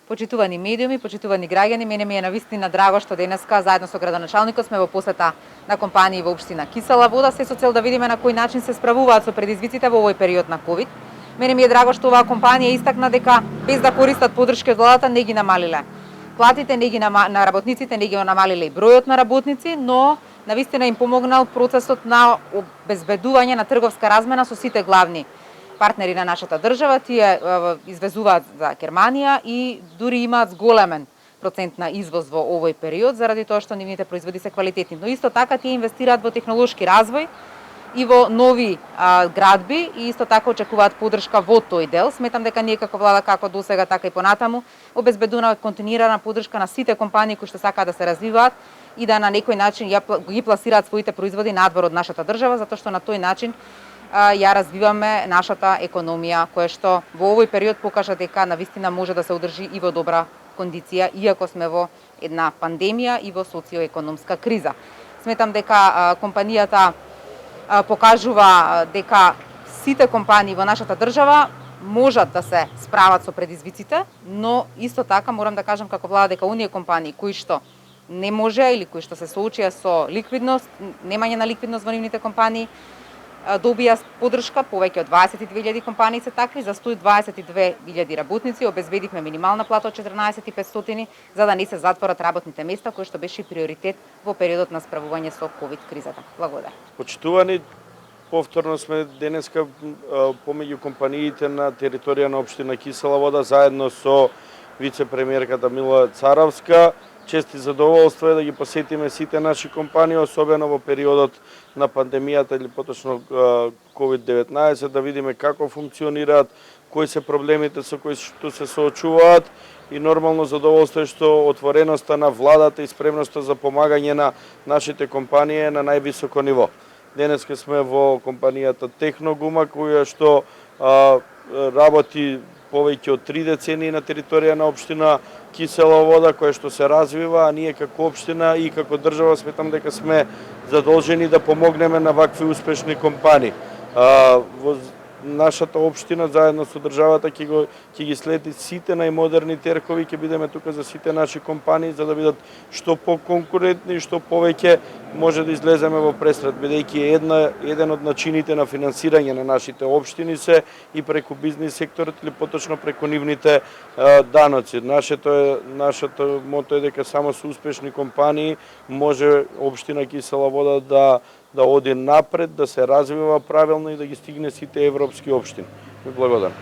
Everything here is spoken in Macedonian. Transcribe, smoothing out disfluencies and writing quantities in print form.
Почитувани медиуми, почитувани граѓани, мене ми е навистина драго што денеска заедно со градоначалникот сме во посета на компании во општина Кисела Вода, се со цел да видиме на кој начин се справуваат со предизвиците во овој период на ковид. Мене ми е драго што оваа компанија истакна дека без да користат подршки од владата не ги намалиле платите, на работниците, не ги намалиле и бројот на работници, но навистина им помогнал процесот на обезбедување на трговска размена со сите главни партнери на нашата држава. Тие извезуваат за Германија и дури имаат зголемен процент на извоз во овој период, заради тоа што нивните производи се квалитетни. Но исто така тие инвестираат во технолошки развој и во нови градби и исто така очекуваат подршка во тој дел. Сметам дека ние како влада, како досега, така и понатаму, обезбедуваме континуирана подршка на сите компании кои што сакаат да се развиваат и да на некој начин ги пласираат своите производи надвор од нашата држава, затоа што на тој начин ја развиваме нашата економија, која што во овој период покажа дека навистина може да се одржи и во добра кондиција, иако сме во една пандемија и во социоекономска криза. Сметам дека компанијата покажува дека сите компании во нашата држава можат да се справат со предизвиците, но исто така морам да кажам како влада дека оние компании кои што не можеа или кои што се соочија со ликвидност, немање на ликвидност во нивните компании, добија подршка. Повеќе од 22.000 компании се такви, за 122.000 работници обезбедивме минимална плата од 14.500 за да не се затворат работните места, кој што беше приоритет во периодот на справување со ковид кризата. Благодарам. Почитувани, повторно сме денеска помеѓу компаниите на територија на општина Кисела Вода заедно со вице-премиерката Мила Царавска. Чест и задоволство е да ги посетиме сите наши компании, особено во периодот на пандемијата или поточно COVID-19, да видиме како функционираат, кои се проблемите со кои што се соочуваат и нормално задоволство е што отвореноста на владата и спремноста за помагање на нашите компании е на највисоко ниво. Денеска сме во компанијата Техногума, која што работи повеќе од 3 децении на територија на општина Кисела Вода, која што се развива, а ние како општина и како држава сметам дека сме задолжени да помогнеме на вакви успешни компании. Во нашата општина заедно со државата ќе ги следи сите најмодерни теркови, ќе бидеме тука за сите наши компании за да бидат што поконкурентни и што повеќе може да излеземе во пресред, бидејќи еден од начините на финансирање на нашите општини се и преку бизнис секторот или поточно преку нивните даноци. Нашето мото е дека само со успешни компании може општина Кисела Вода да оди напред, да се развива правилно и да ги стигне сите европски општини. Ви благодарам.